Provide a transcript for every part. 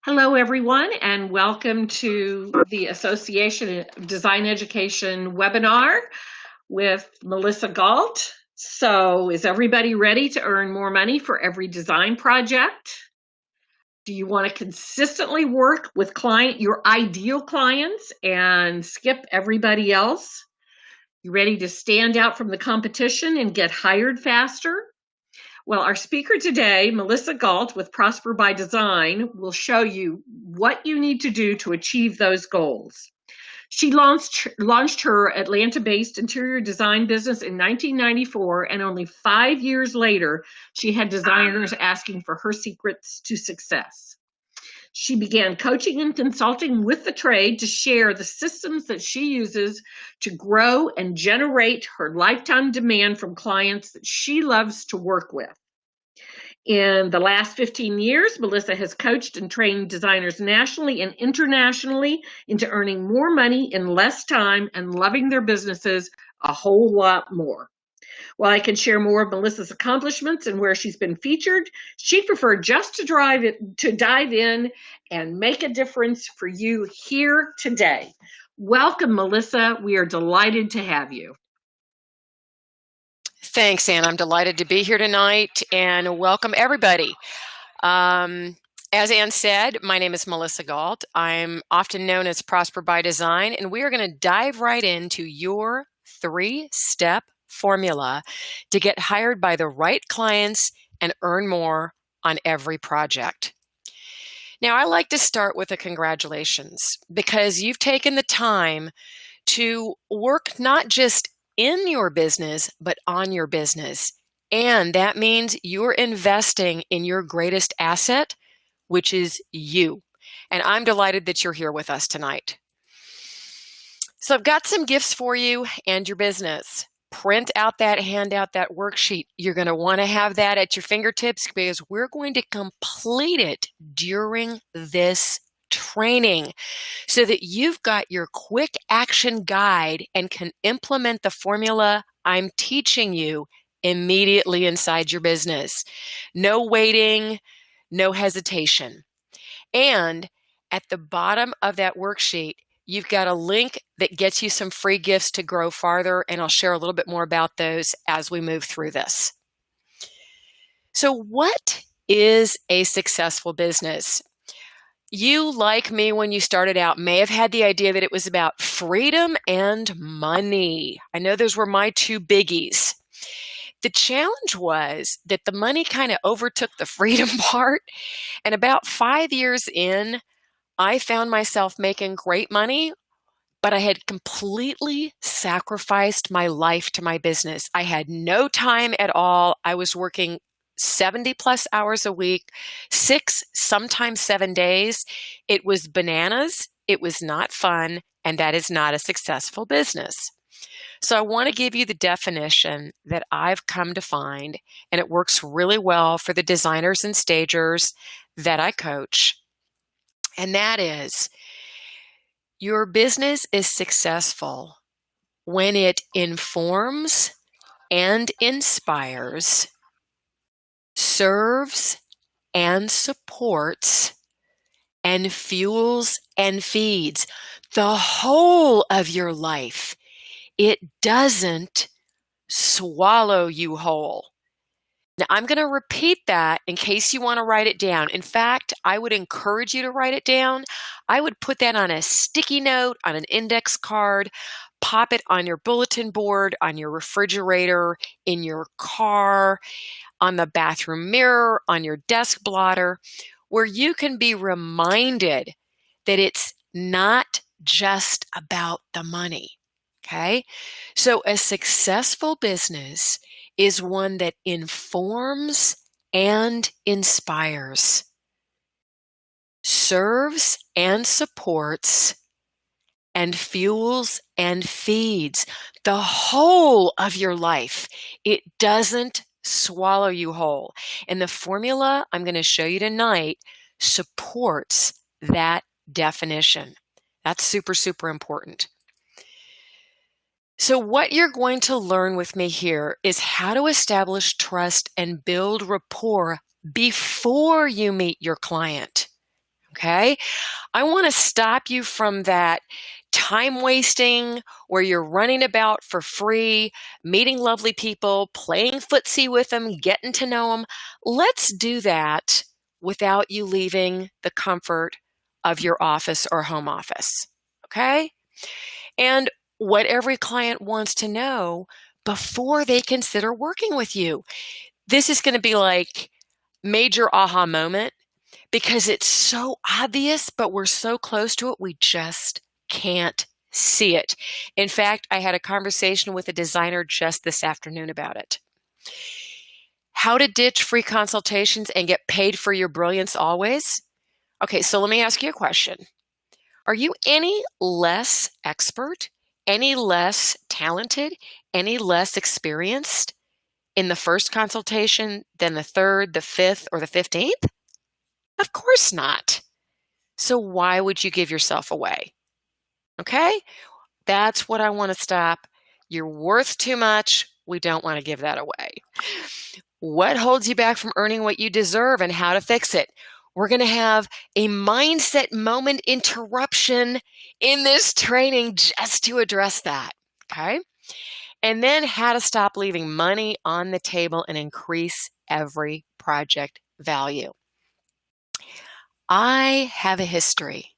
Hello, everyone, and welcome to the Association of Design Education webinar with Melissa Galt. So, is everybody ready to earn more money for every design project? Do you want to consistently work with your ideal clients and skip everybody else? You ready to stand out from the competition and get hired faster? Well, our speaker today, Melissa Galt with Prosper by Design, will show you what you need to do to achieve those goals. She launched her Atlanta-based interior design business in 1994, and only 5 years later, she had designers asking for her secrets to success. She began coaching and consulting with the trade to share the systems that she uses to grow and generate her lifetime demand from clients that she loves to work with. In the last 15 years, Melissa has coached and trained designers nationally and internationally into earning more money in less time and loving their businesses a whole lot more. While I can share more of Melissa's accomplishments and where she's been featured, she preferred just to dive in and make a difference for you here today. Welcome, Melissa. We are delighted to have you. Thanks, Ann. I'm delighted to be here tonight, and welcome everybody. As Ann said, my name is Melissa Galt. I'm often known as Prosper by Design, and we are going to dive right into your 3-step formula to get hired by the right clients and earn more on every project. Now, I like to start with a congratulations, because you've taken the time to work not just in your business, but on your business. And that means you're investing in your greatest asset, which is you. And I'm delighted that you're here with us tonight. So I've got some gifts for you and your business. Print out that handout, that worksheet. You're going to want to have that at your fingertips, because we're going to complete it during this training so that you've got your quick action guide and can implement the formula I'm teaching you immediately inside your business. No waiting, no hesitation. And at the bottom of that worksheet, you've got a link that gets you some free gifts to grow farther, and I'll share a little bit more about those as we move through this. So what is a successful business? You, like me when you started out, may have had the idea that it was about freedom and money. I know those were my two biggies. The challenge was that the money kind of overtook the freedom part, and about 5 years in, I found myself making great money, but I had completely sacrificed my life to my business. I had no time at all. I was working 70 plus hours a week, 6, sometimes 7 days. It was bananas. It was not fun. And that is not a successful business. So I want to give you the definition that I've come to find, and it works really well for the designers and stagers that I coach. And that is, your business is successful when it informs and inspires, serves and supports, and fuels and feeds the whole of your life. It doesn't swallow you whole. Now, I'm going to repeat that in case you want to write it down. In fact, I would encourage you to write it down. I would put that on a sticky note, on an index card, pop it on your bulletin board, on your refrigerator, in your car, on the bathroom mirror, on your desk blotter, where you can be reminded that it's not just about the money. Okay? So a successful business is one that informs and inspires, serves and supports, and fuels and feeds the whole of your life. It doesn't swallow you whole. And the formula I'm going to show you tonight supports that definition. That's super, super important. So what you're going to learn with me here is how to establish trust and build rapport before you meet your client. Okay? I want to stop you from that time wasting where you're running about for free, meeting lovely people, playing footsie with them, getting to know them. Let's do that without you leaving the comfort of your office or home office. Okay? And what every client wants to know before they consider working with you. This is going to be like major aha moment because it's so obvious, but we're so close to it, we just can't see it. In fact, I had a conversation with a designer just this afternoon about it. How to ditch free consultations and get paid for your brilliance always? Okay, so let me ask you a question. Are you any less expert, any less talented, any less experienced in the first consultation than the third, the fifth, or the 15th? Of course not. So why would you give yourself away? Okay? That's what I want to stop. You're worth too much. We don't want to give that away. What holds you back from earning what you deserve and how to fix it? We're going to have a mindset moment interruption in this training just to address that. Okay? And then how to stop leaving money on the table and increase every project value. I have a history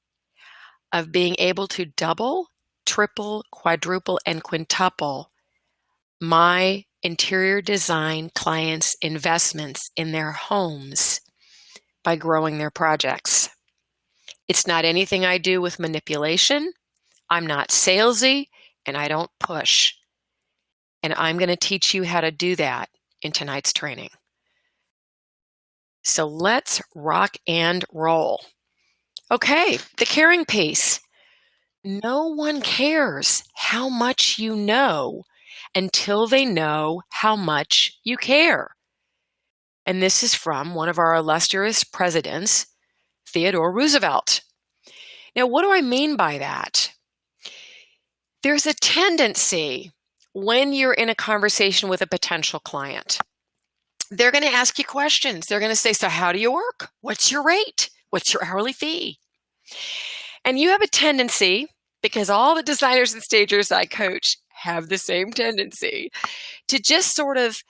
of being able to double, triple, quadruple, and quintuple my interior design clients' investments in their homes by growing their projects. It's not anything I do with manipulation. I'm not salesy, and I don't push. And I'm going to teach you how to do that in tonight's training. So let's rock and roll. Okay, the caring piece. No one cares how much you know until they know how much you care. And this is from one of our illustrious presidents, Theodore Roosevelt. Now, what do I mean by that? There's a tendency when you're in a conversation with a potential client, they're going to ask you questions. They're going to say, so how do you work? What's your rate? What's your hourly fee? And you have a tendency, because all the designers and stagers I coach have the same tendency, to just sort of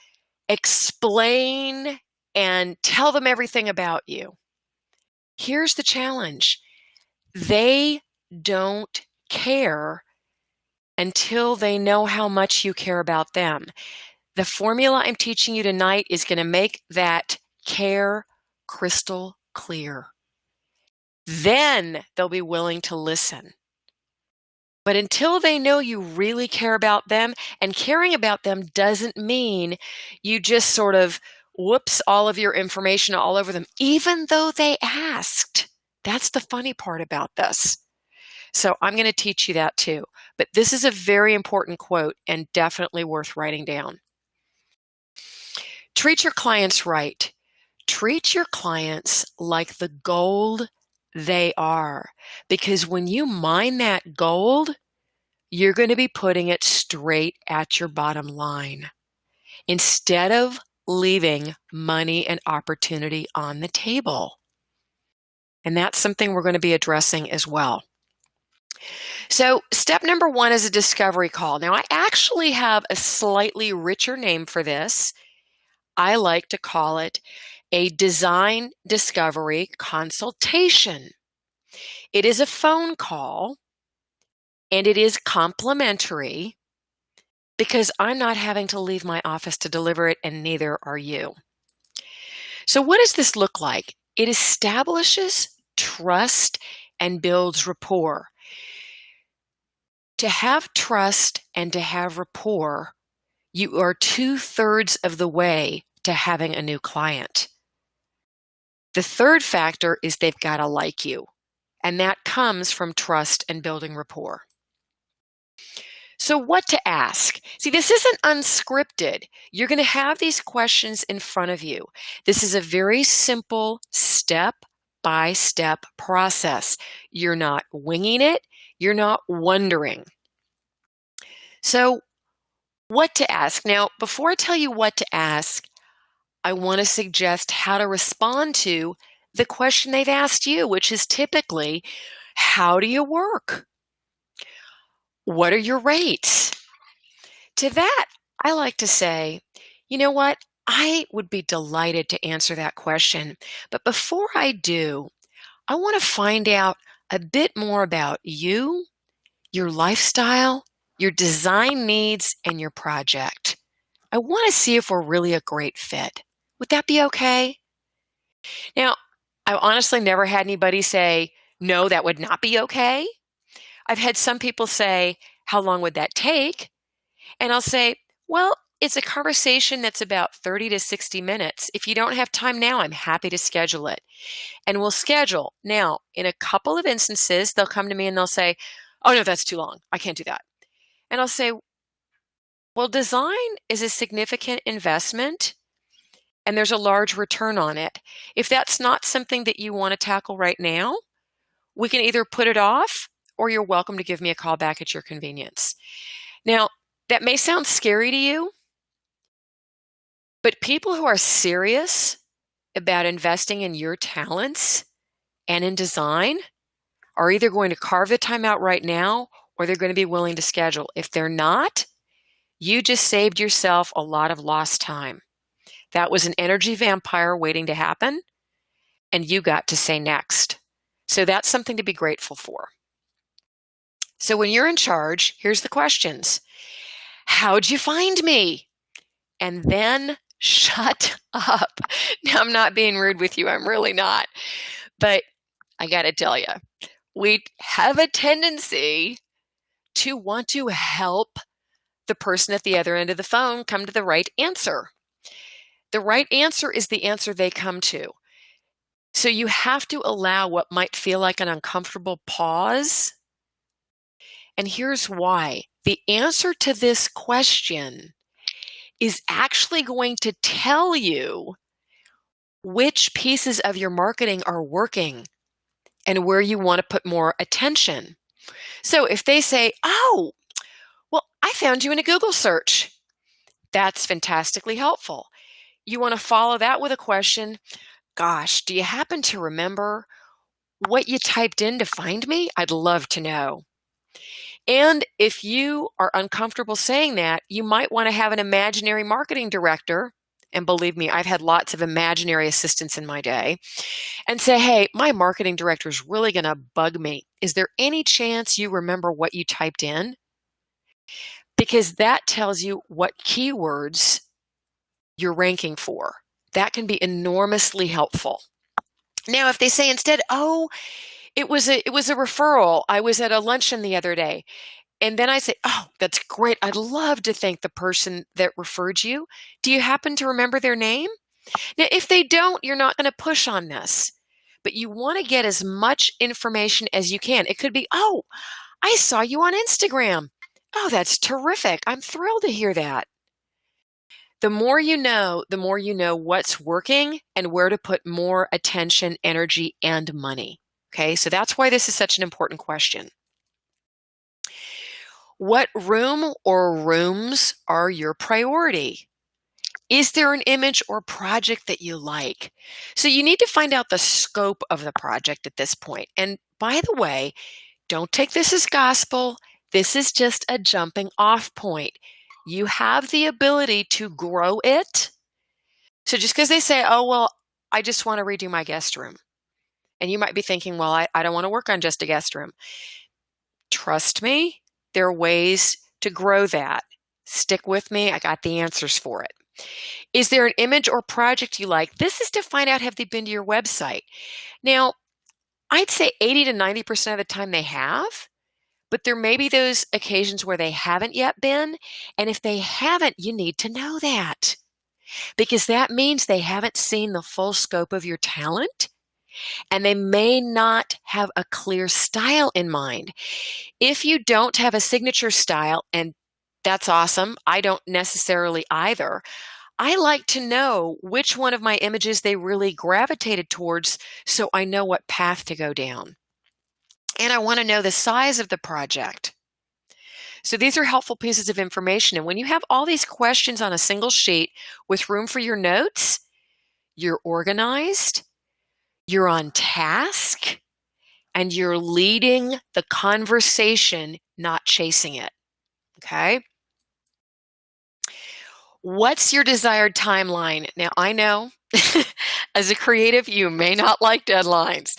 explain and tell them everything about you. Here's the challenge. They don't care until they know how much you care about them. The formula I'm teaching you tonight is going to make that care crystal clear. Then they'll be willing to listen. But until they know you really care about them, and caring about them doesn't mean you just sort of whoops all of your information all over them, even though they asked. That's the funny part about this. So I'm going to teach you that too. But this is a very important quote and definitely worth writing down. Treat your clients right. Treat your clients like the gold they are. Because when you mine that gold, you're going to be putting it straight at your bottom line instead of leaving money and opportunity on the table. And that's something we're going to be addressing as well. So step number 1 is a discovery call. Now, I actually have a slightly richer name for this. I like to call it a design discovery consultation. It is a phone call and it is complimentary because I'm not having to leave my office to deliver it, and neither are you. So what does this look like? It establishes trust and builds rapport. To have trust and to have rapport, you are 2/3 of the way to having a new client. The third factor is they've got to like you, and that comes from trust and building rapport. So what to ask? See, this isn't unscripted. You're going to have these questions in front of you. This is a very simple step-by-step process. You're not winging it. You're not wondering. So what to ask? Now, before I tell you what to ask, I want to suggest how to respond to the question they've asked you, which is typically, how do you work? What are your rates? To that, I like to say, you know what? I would be delighted to answer that question. But before I do, I want to find out a bit more about you, your lifestyle, your design needs, and your project. I want to see if we're really a great fit. Would that be okay? Now, I've honestly never had anybody say, no, that would not be okay. I've had some people say, how long would that take? And I'll say, well, it's a conversation that's about 30 to 60 minutes. If you don't have time now, I'm happy to schedule it. And we'll schedule. Now, in a couple of instances, they'll come to me and they'll say, oh, no, that's too long. I can't do that. And I'll say, well, design is a significant investment and there's a large return on it. If that's not something that you want to tackle right now, we can either put it off or you're welcome to give me a call back at your convenience. Now, that may sound scary to you, but people who are serious about investing in your talents and in design are either going to carve the time out right now or they're going to be willing to schedule. If they're not, you just saved yourself a lot of lost time. That was an energy vampire waiting to happen, and you got to say next. So that's something to be grateful for. So when you're in charge, here's the questions. How'd you find me? And then shut up. Now, I'm not being rude with you. I'm really not. But I got to tell you, we have a tendency to want to help the person at the other end of the phone come to the right answer. The right answer is the answer they come to. So you have to allow what might feel like an uncomfortable pause. And here's why. The answer to this question is actually going to tell you which pieces of your marketing are working and where you want to put more attention. So if they say, oh, well, I found you in a Google search, that's fantastically helpful. You want to follow that with a question, gosh, do you happen to remember what you typed in to find me? I'd love to know. And if you are uncomfortable saying that, you might want to have an imaginary marketing director, and believe me, I've had lots of imaginary assistants in my day, and say, hey, my marketing director is really going to bug me. Is there any chance you remember what you typed in? Because that tells you what keywords you're ranking for. That can be enormously helpful. Now, if they say instead, oh, it was a referral. I was at a luncheon the other day. And then I say, oh, that's great. I'd love to thank the person that referred you. Do you happen to remember their name? Now, if they don't, you're not going to push on this. But you want to get as much information as you can. It could be, oh, I saw you on Instagram. Oh, that's terrific. I'm thrilled to hear that. The more you know what's working and where to put more attention, energy, and money. Okay, so that's why this is such an important question. What room or rooms are your priority? Is there an image or project that you like? So you need to find out the scope of the project at this point. And by the way, don't take this as gospel. This is just a jumping off point. You have the ability to grow it. So just because they say, oh, well, I just want to redo my guest room. And you might be thinking, well, I don't want to work on just a guest room. Trust me, there are ways to grow that. Stick with me. I got the answers for it. Is there an image or project you like? This is to find out, have they been to your website? Now, I'd say 80 to 90% of the time they have, but there may be those occasions where they haven't yet been. And if they haven't, you need to know that, because that means they haven't seen the full scope of your talent. And they may not have a clear style in mind. If you don't have a signature style, and that's awesome, I don't necessarily either, I like to know which one of my images they really gravitated towards so I know what path to go down. And I want to know the size of the project. So these are helpful pieces of information. And when you have all these questions on a single sheet with room for your notes, you're organized, you're on task, and you're leading the conversation, not chasing it. Okay? What's your desired timeline? Now, I know as a creative, you may not like deadlines.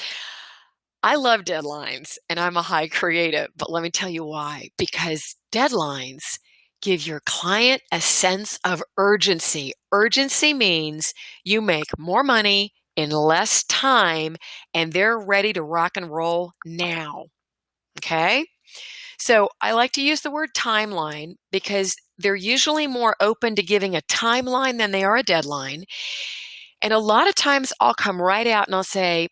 I love deadlines and I'm a high creative, but let me tell you why. Because deadlines give your client a sense of urgency. Urgency means you make more money in less time and they're ready to rock and roll now. Okay? So I like to use the word timeline because they're usually more open to giving a timeline than they are a deadline. And a lot of times I'll come right out and I'll say,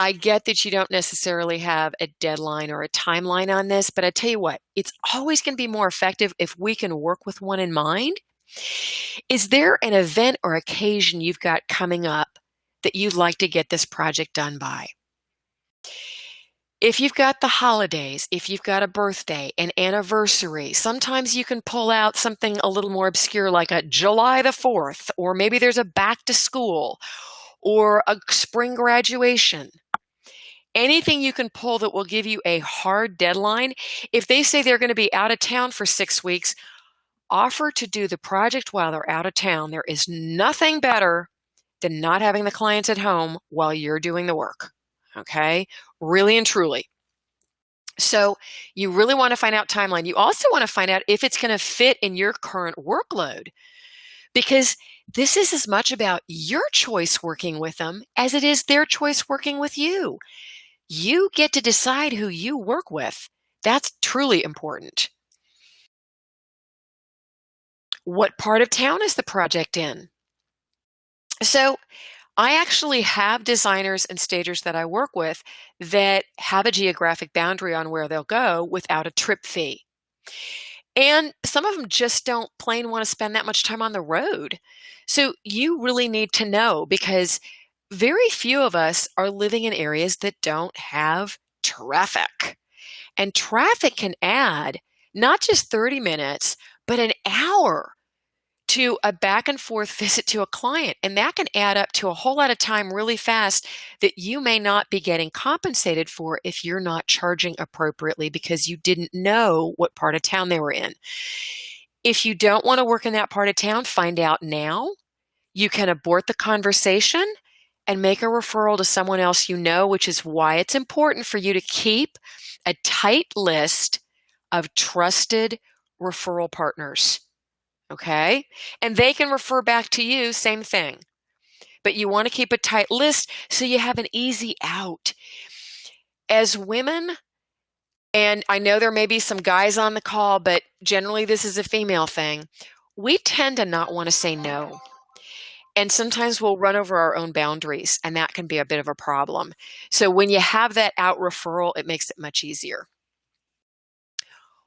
I get that you don't necessarily have a deadline or a timeline on this, but I tell you what, it's always going to be more effective if we can work with one in mind. Is there an event or occasion you've got coming up that you'd like to get this project done by? If you've got the holidays, if you've got a birthday, an anniversary, sometimes you can pull out something a little more obscure like a July the 4th, or maybe there's a back to school or a spring graduation. Anything you can pull that will give you a hard deadline. If they say they're going to be out of town for 6 weeks, offer to do the project while they're out of town. There is nothing better than not having the clients at home while you're doing the work. Okay? Really and truly. So you really want to find out timeline. You also want to find out if it's going to fit in your current workload, because this is as much about your choice working with them as it is their choice working with you. You get to decide who you work with. That's truly important. What part of town is the project in? So I actually have designers and stagers that I work with that have a geographic boundary on where they'll go without a trip fee. And some of them just don't plain want to spend that much time on the road. So you really need to know, because very few of us are living in areas that don't have traffic. And traffic can add not just 30 minutes, but an hour to a back and forth visit to a client. And that can add up to a whole lot of time really fast that you may not be getting compensated for if you're not charging appropriately because you didn't know what part of town they were in. If you don't want to work in that part of town, find out now. You can abort the conversation and make a referral to someone else you know, which is why it's important for you to keep a tight list of trusted referral partners. Okay? And they can refer back to you, same thing. But you want to keep a tight list so you have an easy out. As women, and I know there may be some guys on the call, but generally this is a female thing, we tend to not want to say no. And sometimes we'll run over our own boundaries, and that can be a bit of a problem. So when you have that out referral, it makes it much easier.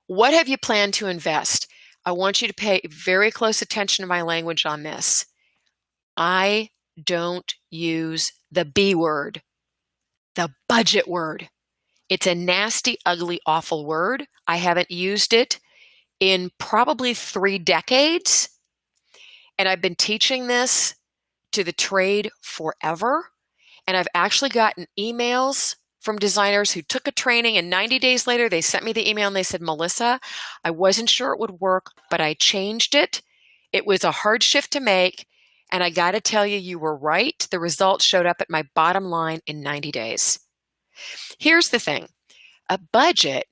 What have you planned to invest? I want you to pay very close attention to my language on this. I don't use the B word, the budget word. It's a nasty, ugly, awful word. I haven't used it in probably 3 decades, and I've been teaching this to the trade forever. And I've actually gotten emails from designers who took a training, and 90 days later, they sent me the email and they said, Melissa, I wasn't sure it would work, but I changed it. It was a hard shift to make. And I got to tell you, you were right. The results showed up at my bottom line in 90 days. Here's the thing. A budget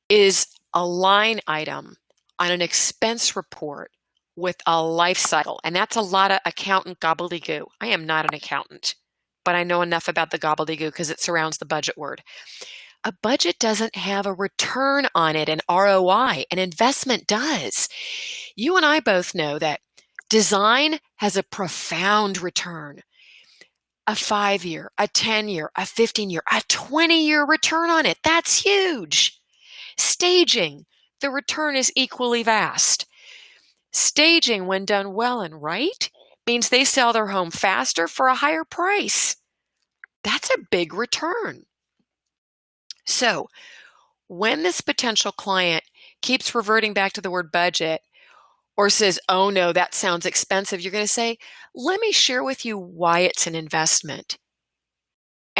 is a line item on an expense report with a life cycle. And that's a lot of accountant gobbledygook. I am not an accountant, but I know enough about the gobbledygook because it surrounds the budget word. A budget doesn't have a return on it, an ROI. An investment does. You and I both know that design has a profound return. A 5-year, a 10-year, a 15-year, a 20-year return on it. That's huge. Staging, the return is equally vast. Staging, when done well and right, means they sell their home faster for a higher price. That's a big return. So when this potential client keeps reverting back to the word budget or says, oh no, that sounds expensive, you're going to say, let me share with you why it's an investment.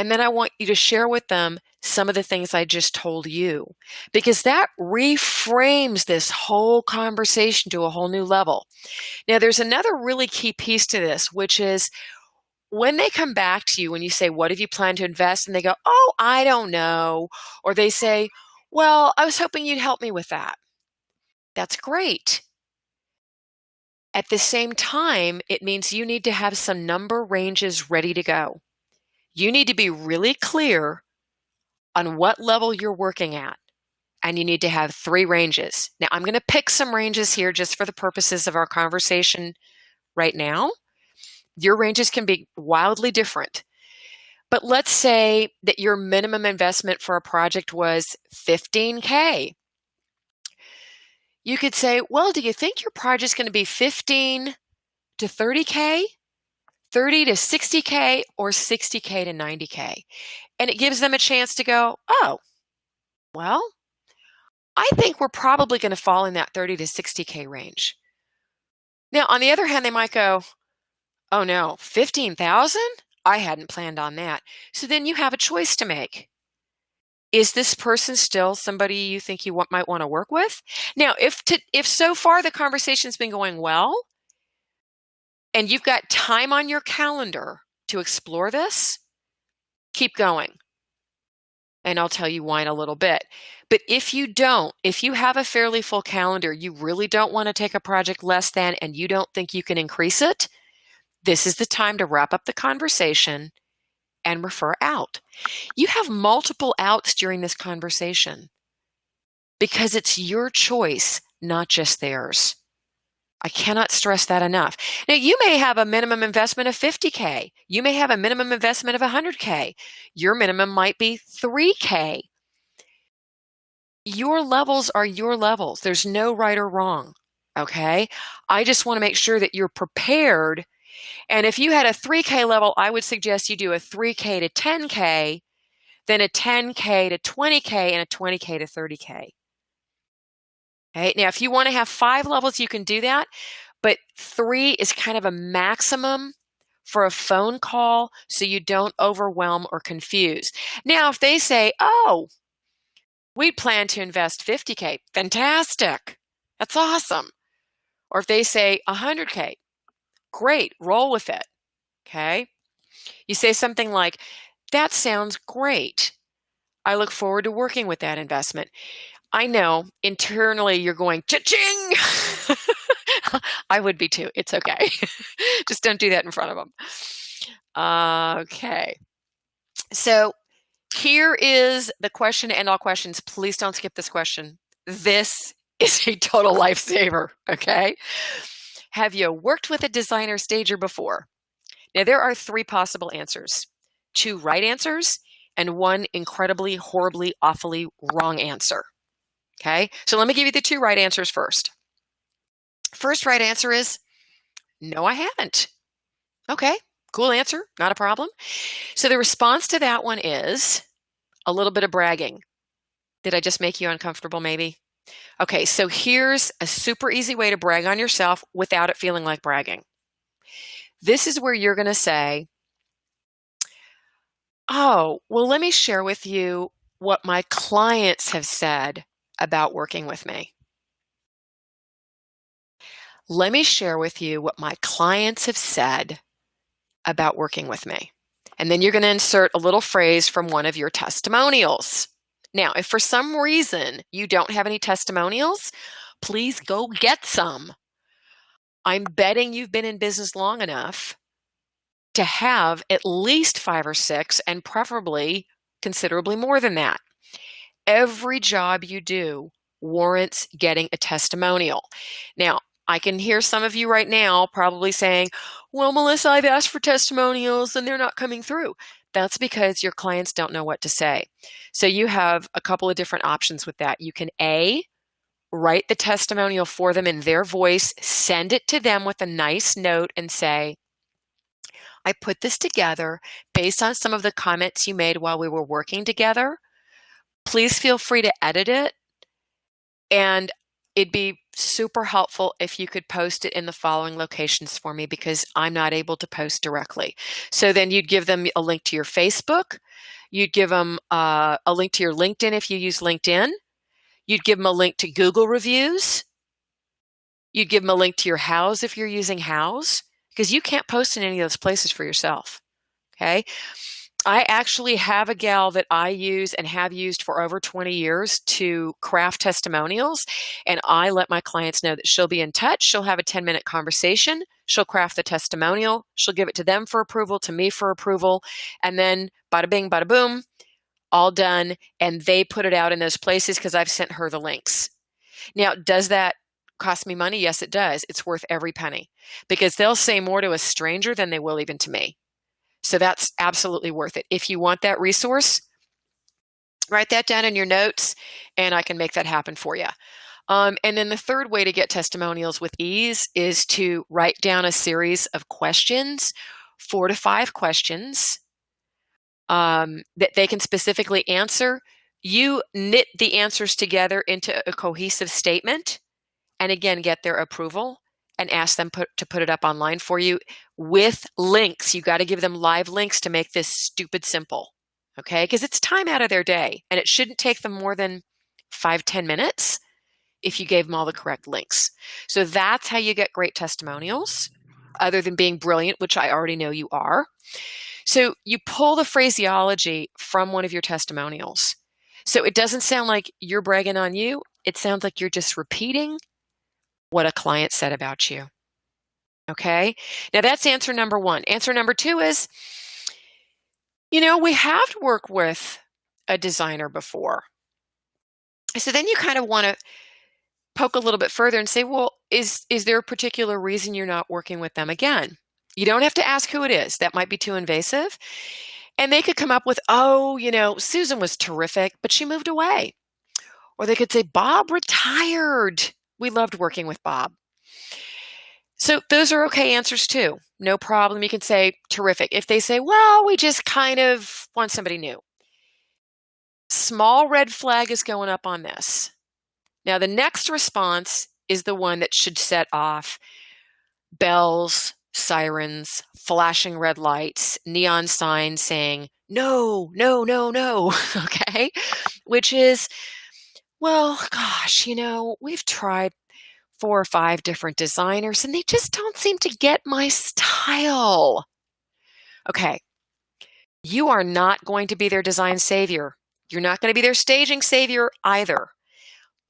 And then I want you to share with them some of the things I just told you, because that reframes this whole conversation to a whole new level. Now, there's another really key piece to this, which is when they come back to you, when you say, what have you planned to invest? And they go, oh, I don't know. Or they say, well, I was hoping you'd help me with that. That's great. At the same time, it means you need to have some number ranges ready to go. You need to be really clear on what level you're working at, and you need to have 3 ranges. Now, I'm going to pick some ranges here just for the purposes of our conversation right now. Your ranges can be wildly different. But let's say that your minimum investment for a project was $15K. You could say, well, do you think your project's going to be 15 to 30K, 30 to 60K, or 60K to 90K? And it gives them a chance to go, oh, well, I think we're probably going to fall in that 30 to 60K range. Now, on the other hand, they might go, oh no, 15,000? I hadn't planned on that. So then you have a choice to make. Is this person still somebody you think you might want to work with? Now, if so far the conversation's been going well, and you've got time on your calendar to explore this, keep going. And I'll tell you why in a little bit. But if you don't, if you have a fairly full calendar, you really don't want to take a project less than, and you don't think you can increase it, this is the time to wrap up the conversation and refer out. You have multiple outs during this conversation because it's your choice, not just theirs. I cannot stress that enough. Now, you may have a minimum investment of 50K. You may have a minimum investment of 100K. Your minimum might be 3K. Your levels are your levels. There's no right or wrong, okay? I just want to make sure that you're prepared. And if you had a 3K level, I would suggest you do a 3K to 10K, then a 10K to 20K, and a 20K to 30K. Okay. Now, if you want to have 5 levels, you can do that, but 3 is kind of a maximum for a phone call so you don't overwhelm or confuse. Now, if they say, oh, we plan to invest 50K, fantastic. That's awesome. Or if they say 100K, great, roll with it. Okay. You say something like, that sounds great. I look forward to working with that investment. I know internally you're going, cha-ching! I would be too. It's okay. Just don't do that in front of them. Okay. So here is the question to end all questions. Please don't skip this question. This is a total lifesaver, okay? Have you worked with a designer stager before? Now, there are 3 possible answers, 2 right answers, and 1 incredibly, horribly, awfully wrong answer. Okay, so let me give you the 2 right answers first. First right answer is, no, I haven't. Okay, cool answer, not a problem. So the response to that one is a little bit of bragging. Did I just make you uncomfortable maybe? Okay, so here's a super easy way to brag on yourself without it feeling like bragging. This is where you're going to say, oh, well, let me share with you what my clients have said about working with me. Let me share with you what my clients have said about working with me. And then you're going to insert a little phrase from one of your testimonials. Now, if for some reason you don't have any testimonials, please go get some. I'm betting you've been in business long enough to have at least 5 or 6, and preferably considerably more than that. Every job you do warrants getting a testimonial. Now, I can hear some of you right now probably saying, well, Melissa, I've asked for testimonials and they're not coming through. That's because your clients don't know what to say. So you have a couple of different options with that. You can A, write the testimonial for them in their voice, send it to them with a nice note and say, I put this together based on some of the comments you made while we were working together. Please feel free to edit it, and it'd be super helpful if you could post it in the following locations for me, because I'm not able to post directly. So then you'd give them a link to your Facebook. You'd give them a link to your LinkedIn if you use LinkedIn. You'd give them a link to Google reviews. You'd give them a link to your Houzz if you're using Houzz, because you can't post in any of those places for yourself. Okay. I actually have a gal that I use and have used for over 20 years to craft testimonials. And I let my clients know that she'll be in touch. She'll have a 10-minute conversation. She'll craft the testimonial. She'll give it to them for approval, to me for approval. And then bada bing, bada boom, all done. And they put it out in those places because I've sent her the links. Now, does that cost me money? Yes, it does. It's worth every penny, because they'll say more to a stranger than they will even to me. So that's absolutely worth it. If you want that resource, write that down in your notes and I can make that happen for you. And then the third way to get testimonials with ease is to write down a series of questions, 4 to 5 questions that they can specifically answer. You knit the answers together into a cohesive statement, and again, get their approval and ask them to put it up online for you with links. You got to give them live links to make this stupid simple, okay? Because it's time out of their day, and it shouldn't take them more than 5-10 minutes if you gave them all the correct links. So that's how you get great testimonials, other than being brilliant, which I already know you are. So you pull the phraseology from one of your testimonials. So it doesn't sound like you're bragging on you. It sounds like you're just repeating what a client said about you. Okay? Now that's answer number 1. Answer number 2 is, we have worked with a designer before. So then you kind of want to poke a little bit further and say, well, is there a particular reason you're not working with them again? You don't have to ask who it is. That might be too invasive. And they could come up with, Susan was terrific, but she moved away. Or they could say, Bob retired. We loved working with Bob. So those are okay answers too. No problem. You can say, terrific. If they say, well, we just kind of want somebody new. Small red flag is going up on this. Now, the next response is the one that should set off bells, sirens, flashing red lights, neon signs saying, no, no, no, no, okay? Which is, well, gosh, we've tried 4 or 5 different designers and they just don't seem to get my style. Okay, you are not going to be their design savior. You're not going to be their staging savior either.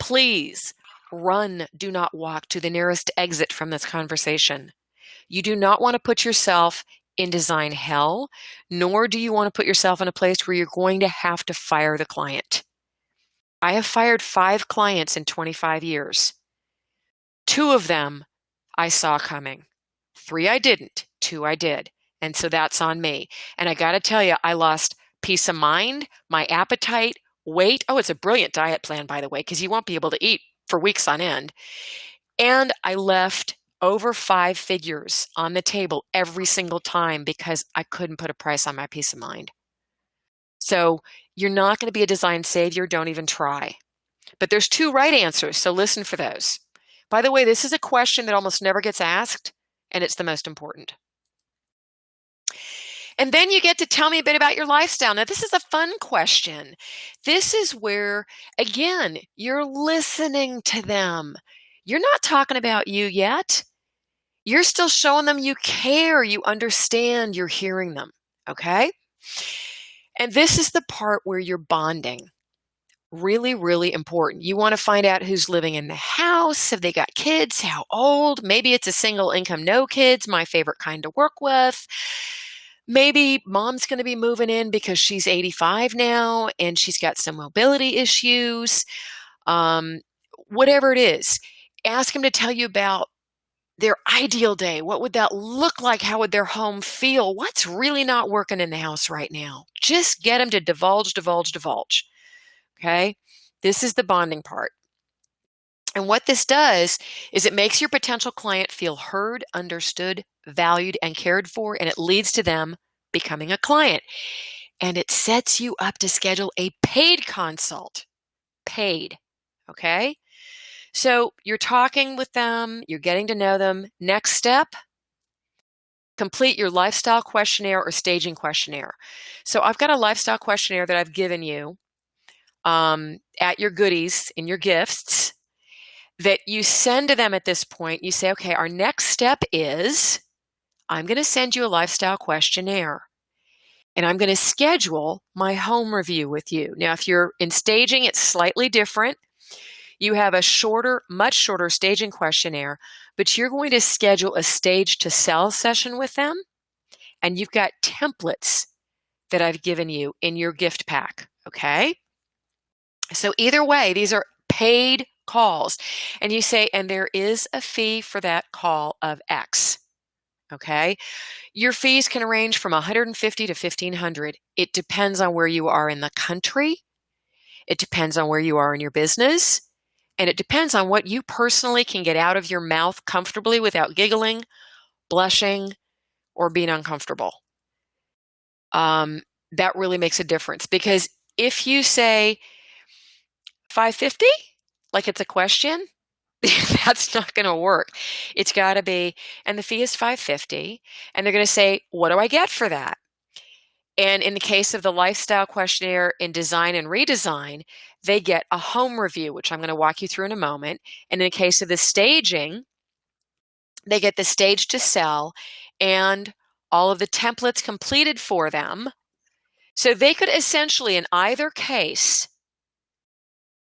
Please run, do not walk to the nearest exit from this conversation. You do not want to put yourself in design hell, nor do you want to put yourself in a place where you're going to have to fire the client. I have fired 5 clients in 25 years. 2 of them I saw coming. 3 I didn't. 2 I did. And so that's on me. And I got to tell you, I lost peace of mind, my appetite, weight. Oh, it's a brilliant diet plan, by the way, because you won't be able to eat for weeks on end. And I left over 5 figures on the table every single time because I couldn't put a price on my peace of mind. So you're not going to be a design savior. Don't even try. But there's 2 right answers, so listen for those. By the way, this is a question that almost never gets asked, and it's the most important. And then you get to tell me a bit about your lifestyle. Now, this is a fun question. This is where, again, you're listening to them. You're not talking about you yet. You're still showing them you care, you understand, you're hearing them, okay? And this is the part where you're bonding. Really, really important. You want to find out who's living in the house. Have they got kids? How old? Maybe it's a single income, no kids, my favorite kind to work with. Maybe mom's going to be moving in because she's 85 now and she's got some mobility issues. Whatever it is, ask them to tell you about their ideal day. What would that look like? How would their home feel? What's really not working in the house right now? Just get them to divulge. Okay? This is the bonding part. And what this does is it makes your potential client feel heard, understood, valued, and cared for, and it leads to them becoming a client. And it sets you up to schedule a paid consult. Paid. Okay? So you're talking with them, you're getting to know them. Next step, complete your lifestyle questionnaire or staging questionnaire. So I've got a lifestyle questionnaire that I've given you at your goodies in your gifts that you send to them at this point. You say, okay, our next step is I'm going to send you a lifestyle questionnaire and I'm going to schedule my home review with you. Now, if you're in staging, it's slightly different. You have a shorter, much shorter staging questionnaire, but you're going to schedule a stage to sell session with them. And you've got templates that I've given you in your gift pack. Okay. So either way, these are paid calls. And you say, and there is a fee for that call of X. Okay. Your fees can range from $150 to $1,500. It depends on where you are in the country. It depends on where you are in your business. And it depends on what you personally can get out of your mouth comfortably without giggling, blushing, or being uncomfortable. That really makes a difference, because if you say $550, like it's a question, that's not going to work. It's got to be, and the fee is $550, and they're going to say, what do I get for that? And in the case of the lifestyle questionnaire in design and redesign, they get a home review, which I'm going to walk you through in a moment. And in the case of the staging, they get the stage to sell and all of the templates completed for them. So they could essentially, in either case,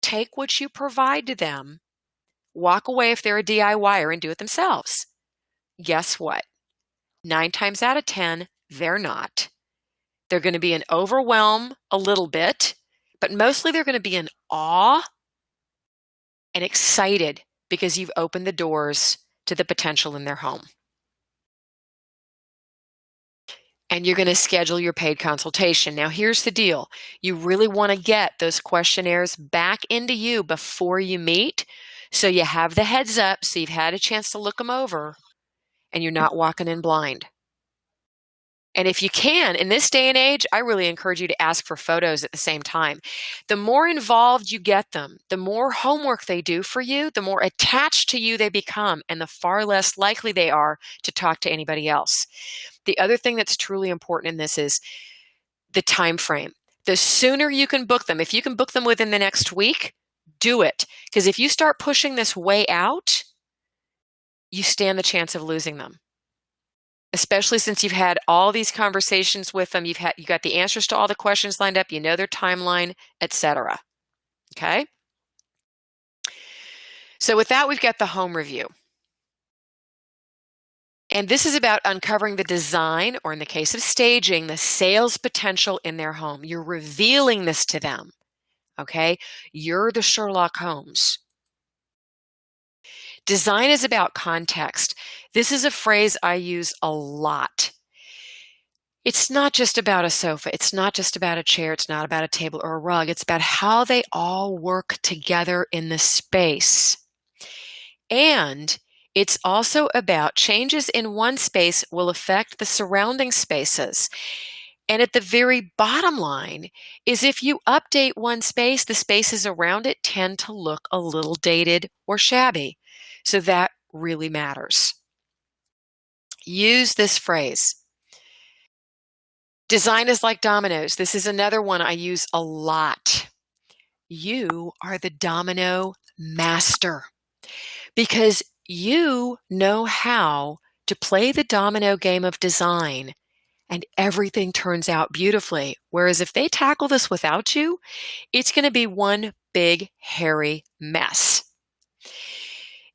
take what you provide to them, walk away if they're a DIYer, and do it themselves. Guess what? 9 times out of 10, they're not. They're going to be in overwhelm a little bit, but mostly they're going to be in awe and excited because you've opened the doors to the potential in their home. And you're going to schedule your paid consultation. Now, here's the deal. You really want to get those questionnaires back into you before you meet, so you have the heads up, so you've had a chance to look them over, and you're not walking in blind. And if you can, in this day and age, I really encourage you to ask for photos at the same time. The more involved you get them, the more homework they do for you, the more attached to you they become, and the far less likely they are to talk to anybody else. The other thing that's truly important in this is the time frame. The sooner you can book them, if you can book them within the next week, do it. Because if you start pushing this way out, you stand the chance of losing them. Especially since you've had all these conversations with them, you got the answers to all the questions lined up, you know their timeline, etc. Okay? So with that, we've got the home review. And this is about uncovering the design, or in the case of staging, the sales potential in their home. You're revealing this to them. Okay? You're the Sherlock Holmes. Design is about context. This is a phrase I use a lot. It's not just about a sofa. It's not just about a chair. It's not about a table or a rug. It's about how they all work together in the space. And it's also about changes in one space will affect the surrounding spaces. And at the very bottom line is, if you update one space, the spaces around it tend to look a little dated or shabby. So that really matters. Use this phrase. Design is like dominoes. This is another one I use a lot. You are the domino master, because you know how to play the domino game of design, and everything turns out beautifully. Whereas if they tackle this without you, it's going to be one big, hairy mess.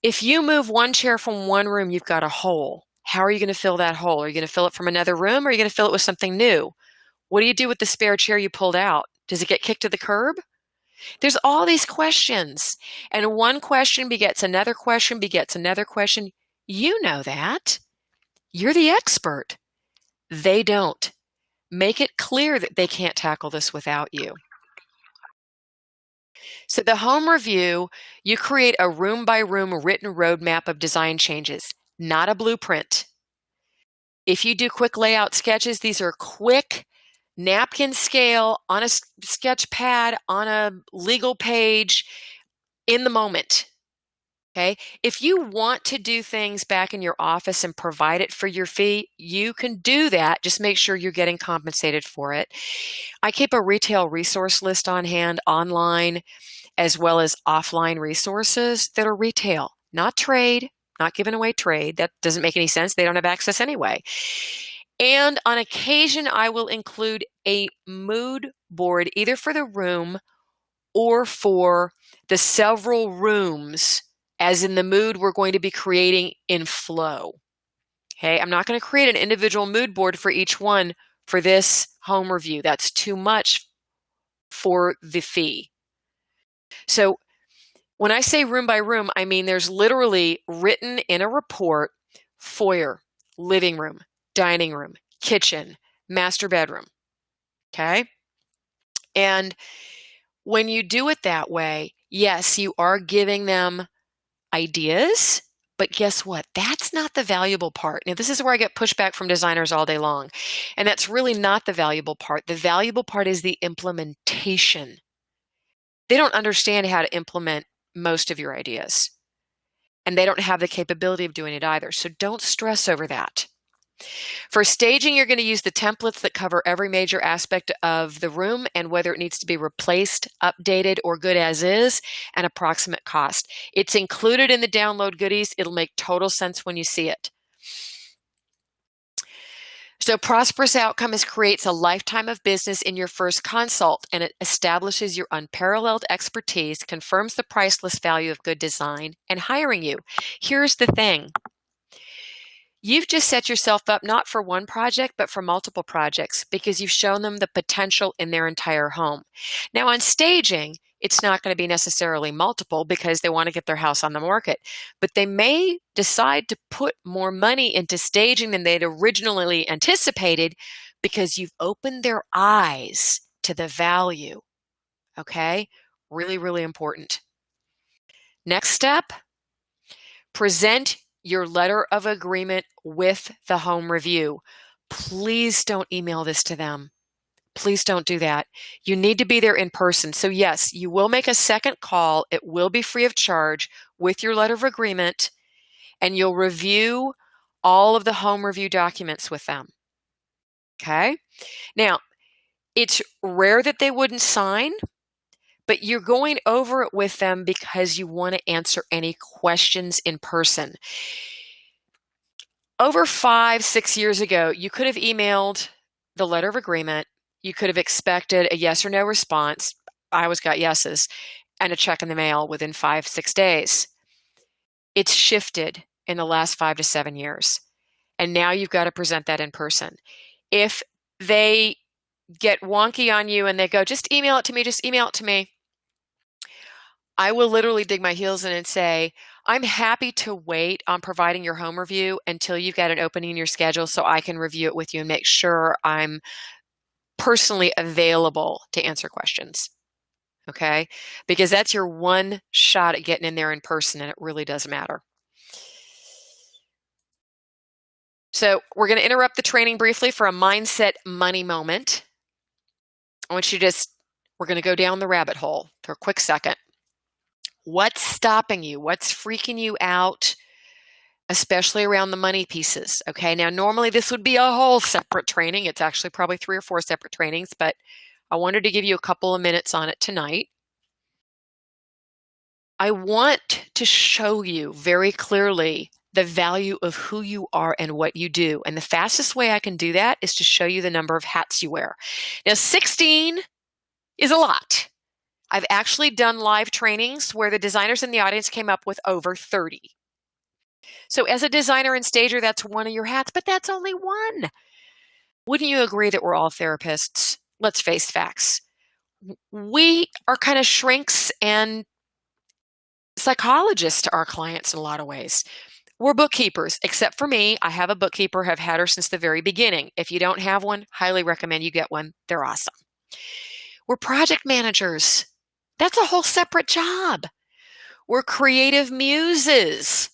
If you move one chair from one room, you've got a hole. How are you going to fill that hole? Are you going to fill it from another room, or are you going to fill it with something new? What do you do with the spare chair you pulled out? Does it get kicked to the curb? There's all these questions, and one question begets another question, begets another question. You know that. You're the expert. They don't. Make it clear that they can't tackle this without you. So the home review, you create a room-by-room written roadmap of design changes, not a blueprint. If you do quick layout sketches, these are quick, napkin scale, on a sketch pad, on a legal page, in the moment. Okay. If you want to do things back in your office and provide it for your fee, you can do that. Just make sure you're getting compensated for it. I keep a retail resource list on hand online, as well as offline resources that are retail, not trade, not giving away trade. That doesn't make any sense. They don't have access anyway. And on occasion, I will include a mood board, either for the room or for the several rooms, as in the mood we're going to be creating in flow. Okay, I'm not going to create an individual mood board for each one for this home review. That's too much for the fee. So when I say room by room, I mean there's literally written in a report: foyer, living room, dining room, kitchen, master bedroom. Okay? And when you do it that way, yes, you are giving them ideas, but guess what? That's not the valuable part. Now, this is where I get pushback from designers all day long. And that's really not the valuable part. The valuable part is the implementation. They don't understand how to implement most of your ideas, and they don't have the capability of doing it either. So don't stress over that. For staging, you're going to use the templates that cover every major aspect of the room and whether it needs to be replaced, updated, or good as is, and approximate cost. It's included in the download goodies. It'll make total sense when you see it. So prosperous outcomes creates a lifetime of business in your first consult, and it establishes your unparalleled expertise, confirms the priceless value of good design, and hiring you. Here's the thing. You've just set yourself up not for one project, but for multiple projects because you've shown them the potential in their entire home. Now on staging, it's not going to be necessarily multiple because they want to get their house on the market, but they may decide to put more money into staging than they'd originally anticipated because you've opened their eyes to the value. Okay? Really, really important. Next step, present your letter of agreement with the home review. Please don't email this to them. Please don't do that. You need to be there in person. So yes, you will make a second call. It will be free of charge with your letter of agreement, and you'll review all of the home review documents with them. Okay? Now, it's rare that they wouldn't sign, but you're going over it with them because you want to answer any questions in person. Over 5-6 years ago, you could have emailed the letter of agreement. You could have expected a yes or no response. I always got yeses, and a check in the mail within 5-6 days. It's shifted in the last 5 to 7 years. And now you've got to present that in person. If they get wonky on you and they go, just email it to me, I will literally dig my heels in and say, I'm happy to wait on providing your home review until you've got an opening in your schedule so I can review it with you and make sure I'm personally available to answer questions. Okay? Because that's your one shot at getting in there in person, and it really does matter. So we're going to interrupt the training briefly for a mindset money moment. I want you to we're going to go down the rabbit hole for a quick second. What's stopping you? What's freaking you out, especially around the money pieces? Okay, now normally this would be a whole separate training. It's actually probably 3 or 4 separate trainings, but I wanted to give you a couple of minutes on it tonight. I want to show you very clearly the value of who you are and what you do. And the fastest way I can do that is to show you the number of hats you wear. Now, 16 is a lot. I've actually done live trainings where the designers in the audience came up with over 30. So as a designer and stager, that's one of your hats, but that's only one. Wouldn't you agree that we're all therapists? Let's face facts. We are kind of shrinks and psychologists to our clients in a lot of ways. We're bookkeepers, except for me. I have a bookkeeper, have had her since the very beginning. If you don't have one, highly recommend you get one. They're awesome. We're project managers. That's a whole separate job. We're creative muses.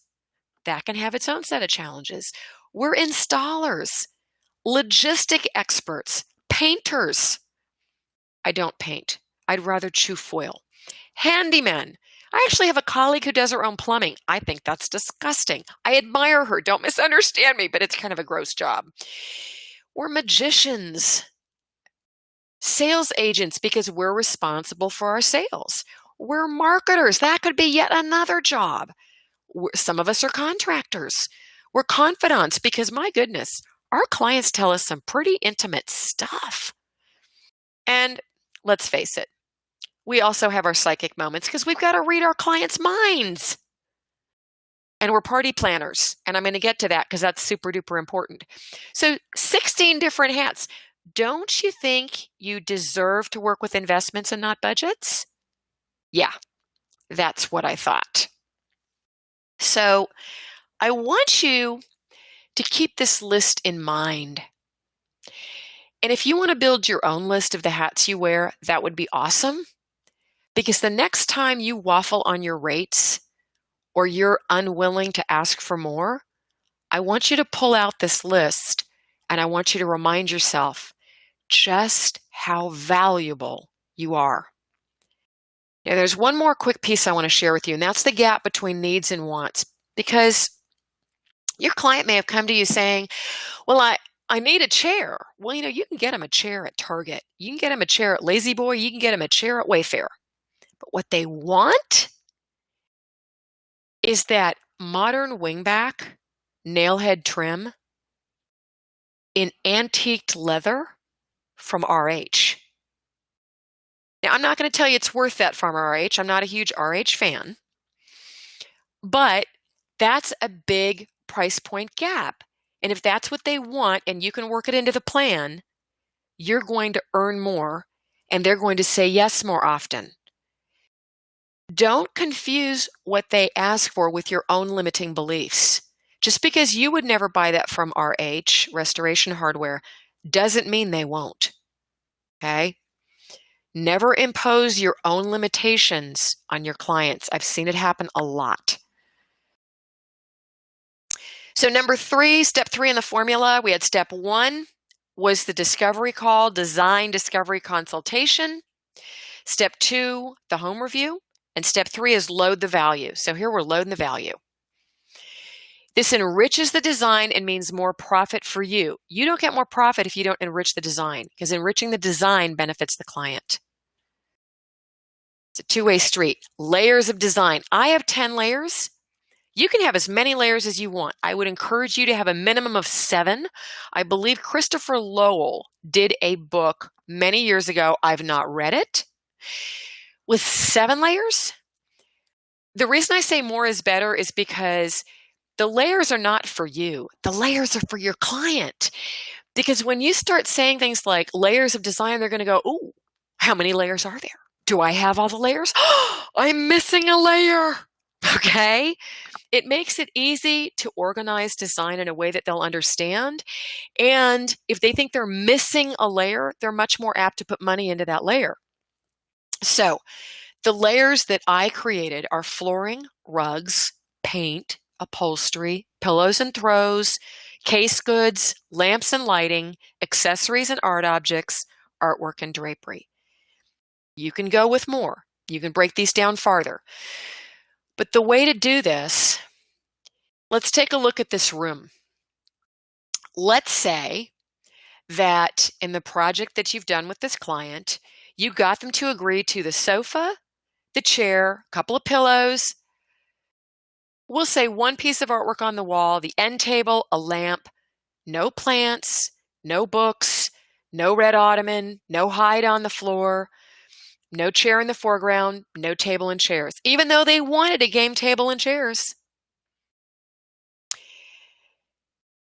That can have its own set of challenges. We're installers, logistic experts, painters. I don't paint. I'd rather chew foil. Handymen. I actually have a colleague who does her own plumbing. I think that's disgusting. I admire her. Don't misunderstand me, but it's kind of a gross job. We're magicians, sales agents, because we're responsible for our sales. We're marketers. That could be yet another job. Some of us are contractors. We're confidants because, my goodness, our clients tell us some pretty intimate stuff. And let's face it, we also have our psychic moments because we've got to read our clients' minds. And we're party planners. And I'm going to get to that because that's super duper important. So 16 different hats. Don't you think you deserve to work with investments and not budgets? Yeah, that's what I thought. So I want you to keep this list in mind. And if you want to build your own list of the hats you wear, that would be awesome. Because the next time you waffle on your rates or you're unwilling to ask for more, I want you to pull out this list and I want you to remind yourself just how valuable you are. Now, there's one more quick piece I want to share with you, and that's the gap between needs and wants. Because your client may have come to you saying, well, I need a chair. Well, you can get them a chair at Target. You can get them a chair at Lazy Boy. You can get them a chair at Wayfair. But what they want is that modern wingback nailhead trim in antiqued leather from RH. Now, I'm not going to tell you it's worth that from RH. I'm not a huge RH fan. But that's a big price point gap. And if that's what they want and you can work it into the plan, you're going to earn more and they're going to say yes more often. Don't confuse what they ask for with your own limiting beliefs. Just because you would never buy that from RH, Restoration Hardware, doesn't mean they won't. Okay? Never impose your own limitations on your clients. I've seen it happen a lot. So step 3 in the formula, we had step 1 was the discovery call, design, discovery, consultation. Step 2, the home review. And step 3 is load the value. So here we're loading the value. This enriches the design and means more profit for you. You don't get more profit if you don't enrich the design, because enriching the design benefits the client. It's a two-way street. Layers of design. I have 10 layers. You can have as many layers as you want. I would encourage you to have a minimum of 7. I believe Christopher Lowell did a book many years ago. I've not read it. With 7 layers. The reason I say more is better is because the layers are not for you. The layers are for your client. Because when you start saying things like layers of design, they're going to go, ooh, how many layers are there? Do I have all the layers? I'm missing a layer. Okay? It makes it easy to organize design in a way that they'll understand. And if they think they're missing a layer, they're much more apt to put money into that layer. So the layers that I created are flooring, rugs, paint, upholstery, pillows and throws, case goods, lamps and lighting, accessories and art objects, artwork and drapery. You can go with more. You can break these down farther. But the way to do this, let's take a look at this room. Let's say that in the project that you've done with this client, you got them to agree to the sofa, the chair, a couple of pillows. We'll say one piece of artwork on the wall, the end table, a lamp, no plants, no books, no red ottoman, no hide on the floor, no chair in the foreground, no table and chairs, even though they wanted a game table and chairs.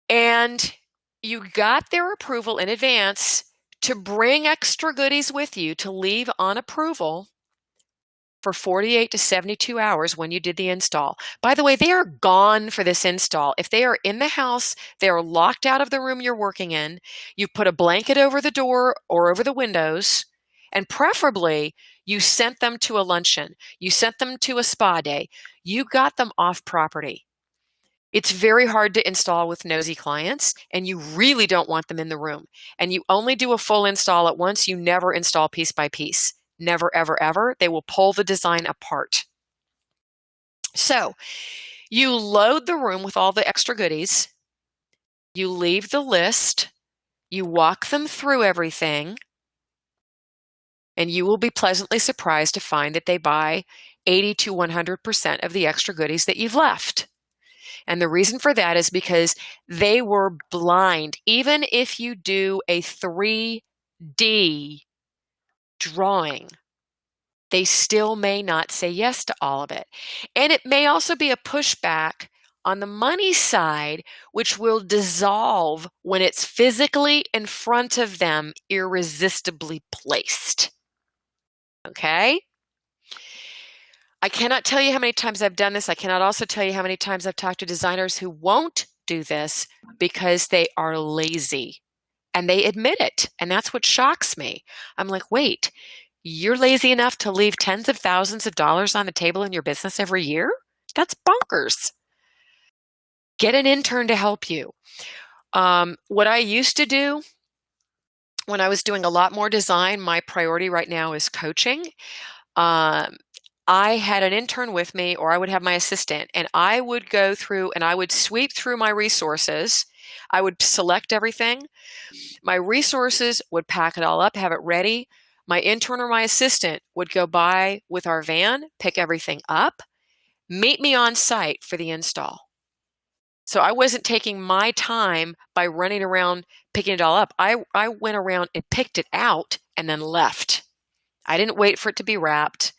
And you got their approval in advance to bring extra goodies with you to leave on approval for 48 to 72 hours when you did the install. By the way, they are gone for this install. If they are in the house, they are locked out of the room you're working in. You put a blanket over the door or over the windows, and preferably you sent them to a luncheon. You sent them to a spa day. You got them off property. It's very hard to install with nosy clients, and you really don't want them in the room. And you only do a full install at once. You never install piece by piece. Never, ever, ever. They will pull the design apart. So you load the room with all the extra goodies. You leave the list. You walk them through everything. And you will be pleasantly surprised to find that they buy 80 to 100% of the extra goodies that you've left. And the reason for that is because they were blind. Even if you do a 3D drawing, they still may not say yes to all of it. And it may also be a pushback on the money side, which will dissolve when it's physically in front of them, irresistibly placed. Okay? I cannot tell you how many times I've done this. I cannot also tell you how many times I've talked to designers who won't do this because they are lazy. And they admit it. And that's what shocks me. I'm like, wait, you're lazy enough to leave tens of thousands of dollars on the table in your business every year? That's bonkers. Get an intern to help you. What I used to do when I was doing a lot more design, my priority right now is coaching. I had an intern with me, or I would have my assistant, and I would go through and I would sweep through my resources. I would select everything. My resources would pack it all up, have it ready. My intern or my assistant would go by with our van, pick everything up, meet me on site for the install. So I wasn't taking my time by running around picking it all up. I went around and picked it out and then left. I didn't wait for it to be wrapped.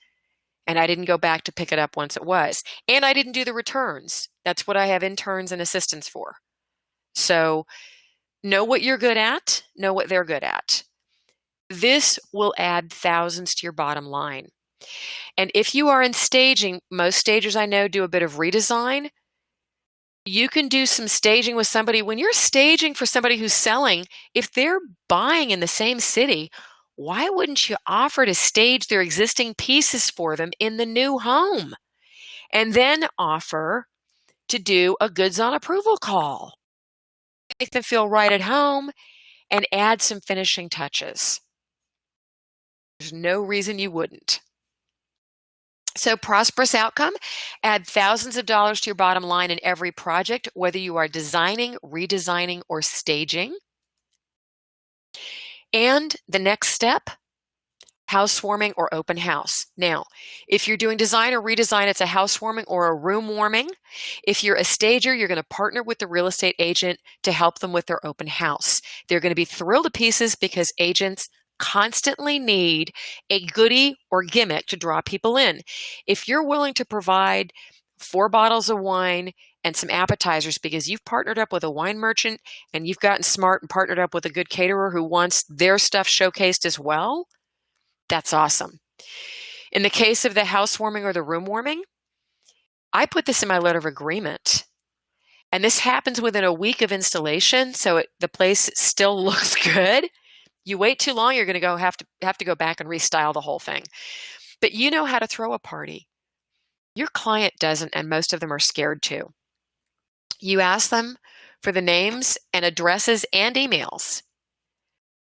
And I didn't go back to pick it up once it was. And I didn't do the returns. That's what I have interns and assistants for. So know what you're good at, know what they're good at. This will add thousands to your bottom line. And if you are in staging, most stagers I know do a bit of redesign. You can do some staging with somebody. When you're staging for somebody who's selling, if they're buying in the same city, why wouldn't you offer to stage their existing pieces for them in the new home? And then offer to do a goods on approval call. Make them feel right at home and add some finishing touches. There's no reason you wouldn't. So prosperous outcome, add thousands of dollars to your bottom line in every project, whether you are designing, redesigning, or staging. And the next step, housewarming or open house. Now, if you're doing design or redesign, it's a housewarming or a room warming. If you're a stager, you're going to partner with the real estate agent to help them with their open house. They're going to be thrilled to pieces because agents constantly need a goodie or gimmick to draw people in. If you're willing to provide 4 bottles of wine and some appetizers because you've partnered up with a wine merchant and you've gotten smart and partnered up with a good caterer who wants their stuff showcased as well, that's awesome. In the case of the housewarming or the room warming, I put this in my letter of agreement. And this happens within a week of installation, so the place still looks good. You wait too long, you're going to have to go back and restyle the whole thing. But you know how to throw a party. Your client doesn't, and most of them are scared to. You ask them for the names and addresses and emails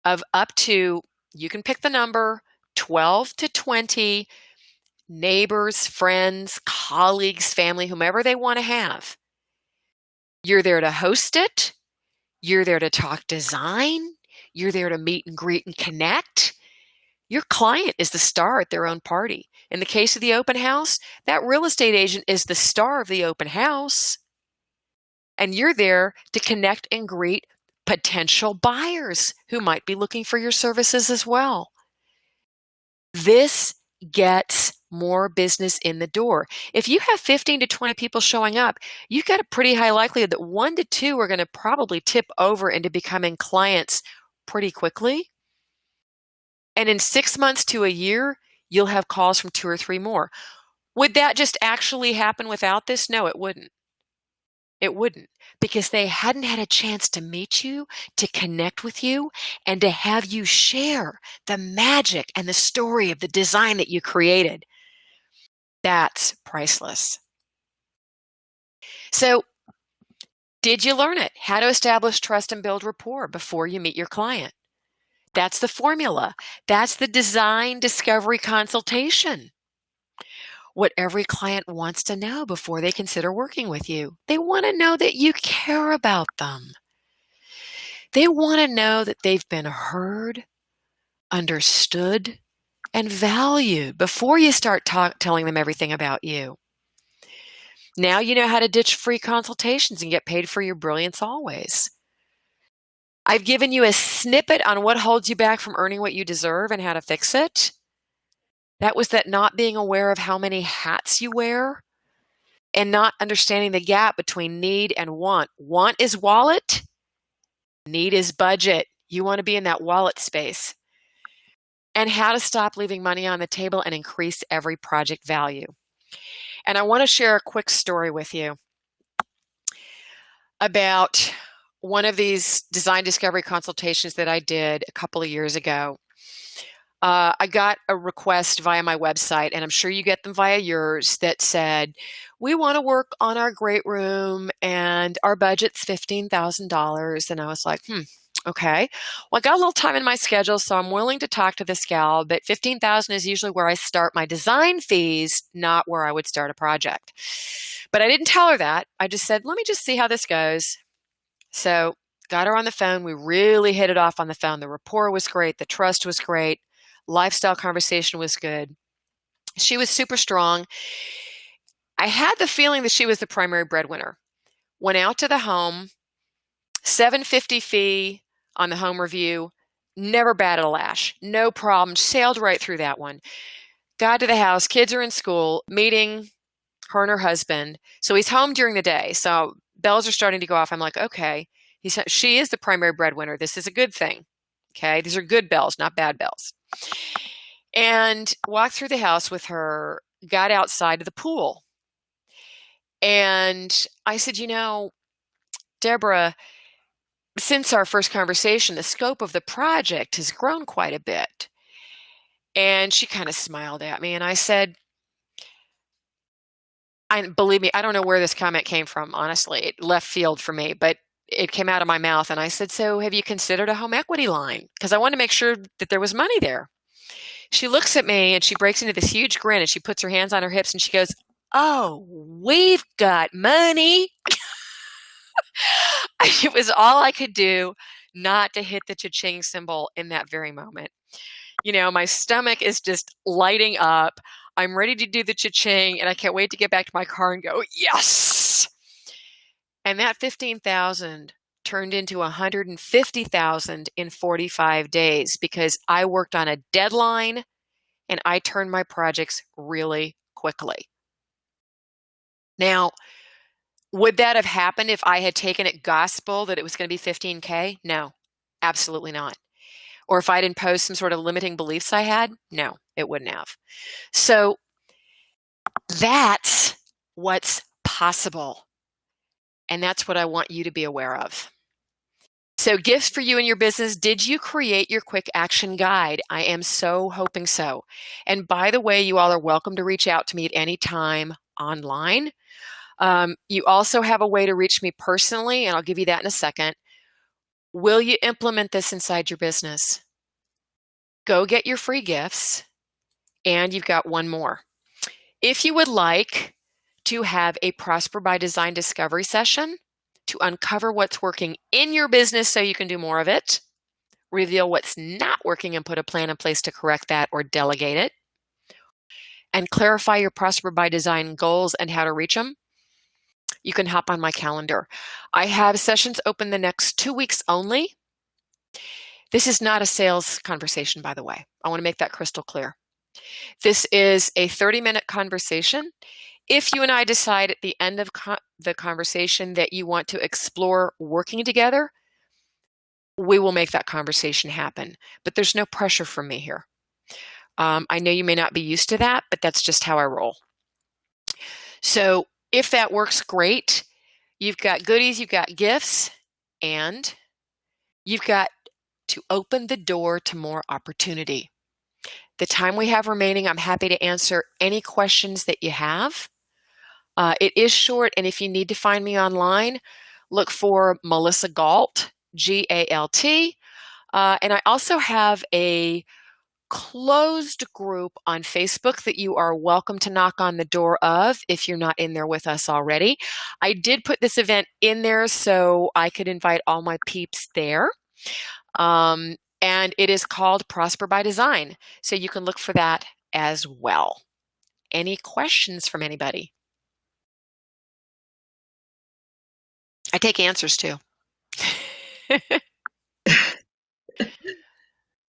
of up to, you can pick the number, 12 to 20 neighbors, friends, colleagues, family, whomever they want to have. You're there to host it. You're there to talk design. You're there to meet and greet and connect. Your client is the star at their own party. In the case of the open house, that real estate agent is the star of the open house. And you're there to connect and greet potential buyers who might be looking for your services as well. This gets more business in the door. If you have 15 to 20 people showing up, you've got a pretty high likelihood that 1 to 2 are going to probably tip over into becoming clients pretty quickly. And in 6 months to a year, you'll have calls from 2 or 3 more. Would that just actually happen without this? No, it wouldn't. It wouldn't, because they hadn't had a chance to meet you, to connect with you, and to have you share the magic and the story of the design that you created. That's priceless. So, did you learn it? How to establish trust and build rapport before you meet your client. That's the formula. That's the design discovery consultation. what every client wants to know before they consider working with you. They want to know that you care about them. They want to know that they've been heard, understood, and valued before you start telling them everything about you. Now you know how to ditch free consultations and get paid for your brilliance always. I've given you a snippet on what holds you back from earning what you deserve and how to fix it. That was that not being aware of how many hats you wear and not understanding the gap between need and want. Want is wallet, need is budget. You want to be in that wallet space. And how to stop leaving money on the table and increase every project value. And I want to share a quick story with you about one of these design discovery consultations that I did a couple of years ago. I got a request via my website, and I'm sure you get them via yours, that said, we want to work on our great room and our budget's $15,000. And I was like, okay. Well, I got a little time in my schedule, so I'm willing to talk to this gal, but $15,000 is usually where I start my design fees, not where I would start a project. But I didn't tell her that. I just said, let me just see how this goes. So got her on the phone. We really hit it off on the phone. The rapport was great. The trust was great. Lifestyle conversation was good. She was super strong. I had the feeling that she was the primary breadwinner. Went out to the home, $750 fee on the home review, never batted a lash, no problem, sailed right through that one. Got to the house, kids are in school, meeting her and her husband. So he's home during the day. So bells are starting to go off. I'm like, okay. He said, she is the primary breadwinner. This is a good thing. Okay. These are good bells, not bad bells. And walked through the house with her, got outside to the pool. And I said, Deborah, since our first conversation, the scope of the project has grown quite a bit. And she kind of smiled at me. And I said, believe me, I don't know where this comment came from, honestly. It left field for me, but it came out of my mouth. And I said, so have you considered a home equity line? Because I wanted to make sure that there was money there. She looks at me and she breaks into this huge grin and she puts her hands on her hips and she goes, oh, we've got money. It was all I could do not to hit the cha-ching symbol in that very moment. My stomach is just lighting up. I'm ready to do the cha-ching and I can't wait to get back to my car and go, yes! And that $15,000 turned into $150,000 in 45 days because I worked on a deadline and I turned my projects really quickly. Now, would that have happened if I had taken it gospel that it was going to be $15K? No, absolutely not. Or if I'd imposed some sort of limiting beliefs I had? No, it wouldn't have. So that's what's possible. And that's what I want you to be aware of. So gifts for you and your business. Did you create your quick action guide? I am so hoping so. And by the way, you all are welcome to reach out to me at any time online. You also have a way to reach me personally, and I'll give you that in a second. Will you implement this inside your business? Go get your free gifts, and you've got one more. If you would like to have a Prosper by Design discovery session to uncover what's working in your business so you can do more of it, reveal what's not working and put a plan in place to correct that or delegate it, and clarify your Prosper by Design goals and how to reach them, you can hop on my calendar. I have sessions open the next 2 weeks only. This is not a sales conversation, by the way. I want to make that crystal clear. This is a 30-minute conversation. If you and I decide at the end of the conversation that you want to explore working together, we will make that conversation happen. But there's no pressure from me here. I know you may not be used to that, but that's just how I roll. So if that works, great. You've got goodies, you've got gifts, and you've got to open the door to more opportunity. The time we have remaining, I'm happy to answer any questions that you have. It is short, and if you need to find me online, look for Melissa Galt, Galt. And I also have a closed group on Facebook that you are welcome to knock on the door of if you're not in there with us already. I did put this event in there so I could invite all my peeps there. And it is called Prosper by Design. So you can look for that as well. Any questions from anybody? I take answers too.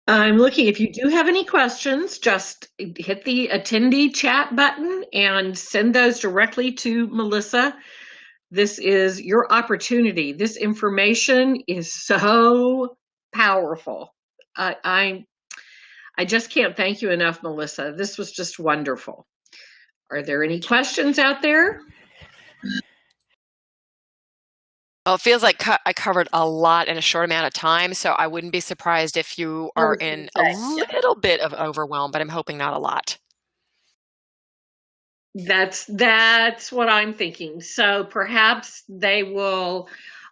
I'm looking. If you do have any questions, just hit the attendee chat button and send those directly to Melissa. This is your opportunity. This information is so powerful. I just can't thank you enough, Melissa. This was just wonderful. Are there any questions out there? Well, it feels like I covered a lot in a short amount of time, so I wouldn't be surprised if you are in a little bit of overwhelm, but I'm hoping not a lot. That's what I'm thinking. So perhaps they will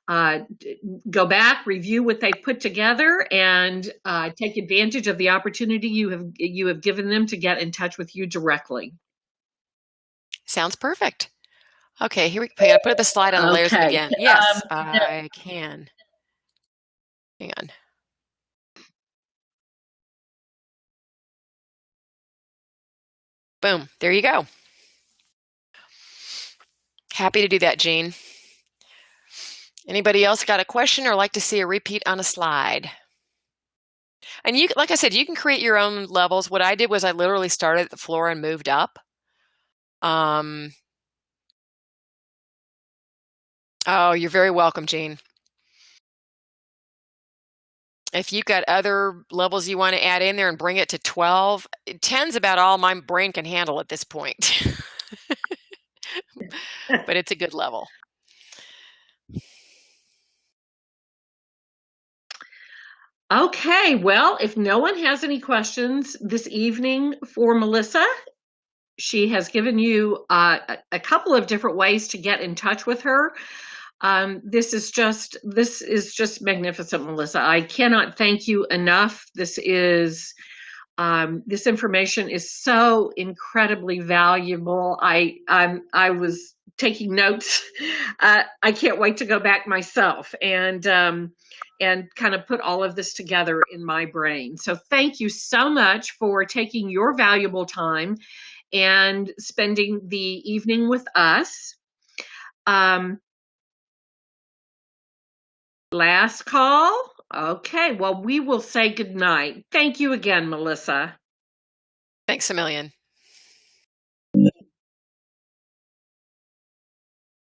go back, review what they've put together, and take advantage of the opportunity you have given them to get in touch with you directly. Sounds perfect. Okay, here we go. I put the slide on the layers again. Yes, I can. Hang on. Boom, there you go. Happy to do that, Jean. Anybody else got a question or like to see a repeat on a slide? And you, like I said, you can create your own levels. What I did was I literally started at the floor and moved up. Oh, you're very welcome, Jean. If you've got other levels you want to add in there and bring it to 12, 10's about all my brain can handle at this point. But it's a good level. Okay, well, if no one has any questions this evening for Melissa, she has given you a couple of different ways to get in touch with her. This is just magnificent, Melissa. I cannot thank you enough. This information is so incredibly valuable. I was taking notes. I can't wait to go back myself and kind of put all of this together in my brain. So thank you so much for taking your valuable time and spending the evening with us. Last call? Okay, well, we will say goodnight. Thank you again, Melissa. Thanks a million.